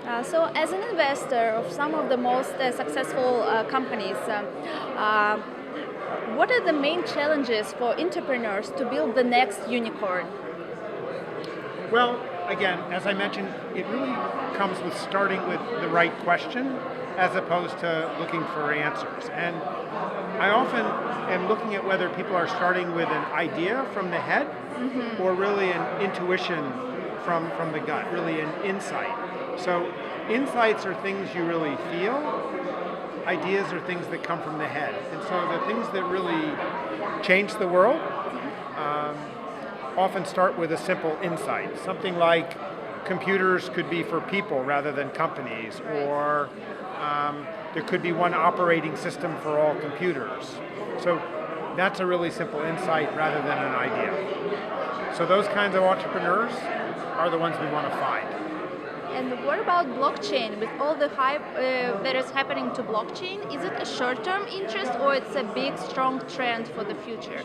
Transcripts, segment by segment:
So as an investor of some of the most successful companies, what are the main challenges for entrepreneurs to build the next unicorn? Well, again, as I mentioned, it really comes with starting with the right question as opposed to looking for answers. And I often am looking at whether people are starting with an idea from the head or really an intuition from the gut, really an insight. So insights are things you really feel. Ideas are things that come from the head. And so the things that really change the world often start with a simple insight. Something like computers could be for people rather than companies, or there could be one operating system for all computers. So that's a really simple insight rather than an idea. So those kinds of entrepreneurs are the ones we want to find. And what about blockchain? With all the hype that is happening to blockchain, is it a short-term interest or it's a big, strong trend for the future?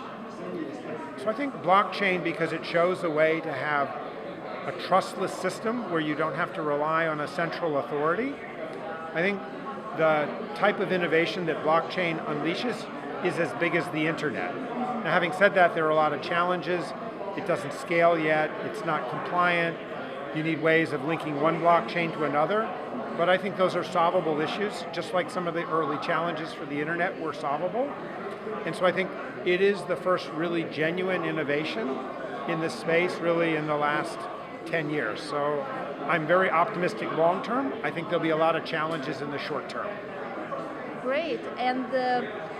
So I think blockchain, because it shows a way to have a trustless system where you don't have to rely on a central authority. I think the type of innovation that blockchain unleashes is as big as the internet. Now, having said that, there are a lot of challenges. It doesn't scale yet, it's not compliant. You need ways of linking one blockchain to another. But I think those are solvable issues, just like some of the early challenges for the internet were solvable. And so I think it is the first really genuine innovation in this space really in the last 10 years. So I'm very optimistic long term. I think there'll be a lot of challenges in the short term. Great. And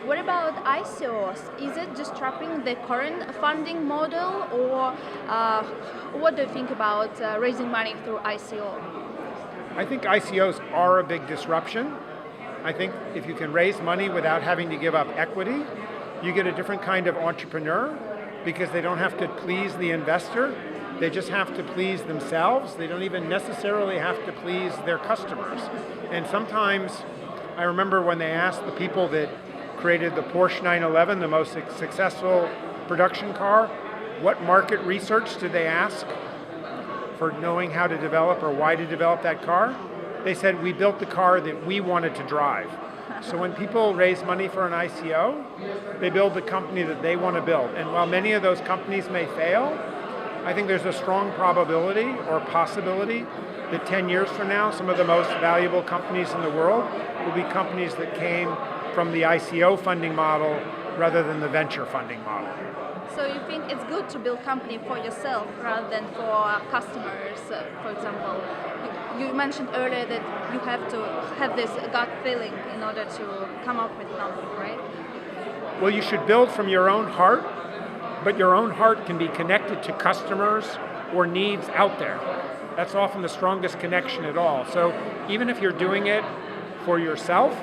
what about ICOs? Is it disrupting the current funding model, or what do you think about raising money through ICO? I think ICOs are a big disruption. I think if you can raise money without having to give up equity, you get a different kind of entrepreneur because they don't have to please the investor. They just have to please themselves. They don't even necessarily have to please their customers. And sometimes, I remember when they asked the people that created the Porsche 911, the most successful production car, what market research did they ask for knowing how to develop or why to develop that car? They said, we built the car that we wanted to drive. So when people raise money for an ICO, they build the company that they want to build. And while many of those companies may fail, I think there's a strong probability or possibility that 10 years from now, some of the most valuable companies in the world will be companies that came from the ICO funding model rather than the venture funding model. So you think it's good to build company for yourself rather than for customers, for example? You mentioned earlier that you have to have this gut feeling in order to come up with something, right? Well, you should build from your own heart, but your own heart can be connected to customers or needs out there. That's often the strongest connection at all. So even if you're doing it for yourself,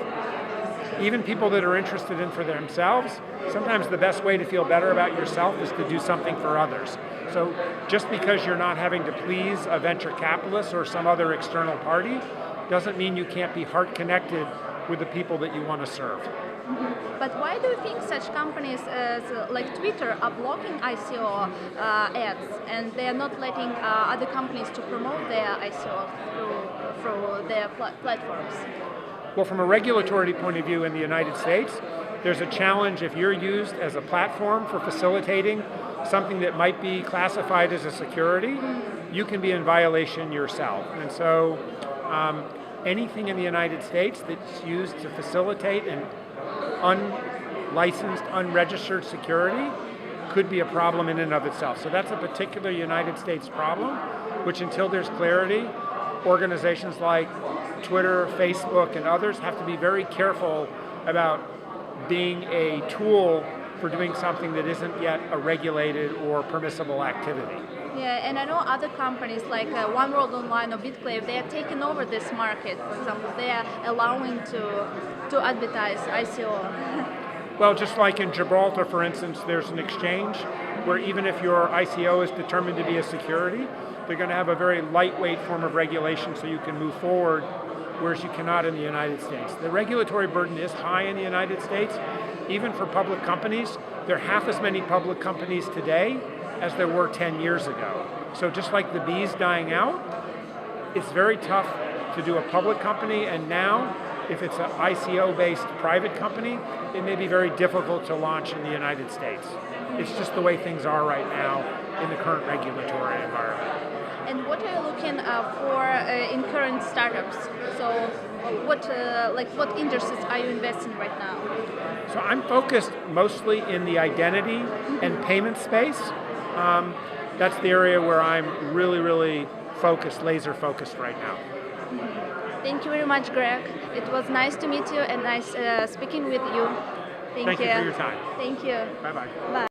even people that are interested in for themselves, sometimes the best way to feel better about yourself is to do something for others. So just because you're not having to please a venture capitalist or some other external party doesn't mean you can't be heart connected with the people that you want to serve. But why do you think such companies as like Twitter are blocking ICO ads, and they are not letting other companies to promote their ICO through their platforms? Well, from a regulatory point of view in the United States, there's a challenge if you're used as a platform for facilitating something that might be classified as a security, you can be in violation yourself. And so anything in the United States that's used to facilitate an unlicensed, unregistered security could be a problem in and of itself. So that's a particular United States problem, which until there's clarity, organizations like Twitter, Facebook, and others have to be very careful about being a tool for doing something that isn't yet a regulated or permissible activity. Yeah, and I know other companies like One World Online or BitClave, they are taking over this market. For example, they are allowing to advertise ICO. Well, just like in Gibraltar, for instance, there's an exchange where even if your ICO is determined to be a security, they're going to have a very lightweight form of regulation so you can move forward, whereas you cannot in the United States. The regulatory burden is high in the United States. Even for public companies, there are half as many public companies today as there were 10 years ago. So just like the bees dying out, it's very tough to do a public company, and now, if it's an ICO-based private company, it may be very difficult to launch in the United States. It's just the way things are right now in the current regulatory environment. And what are you looking for in current startups? So, what industries are you investing right now? So I'm focused mostly in the identity and payment space. That's the area where I'm really focused, laser focused right now. Thank you very much, Greg. It was nice to meet you and nice speaking with you. Thank you for your time. Thank you. Bye-bye. Bye.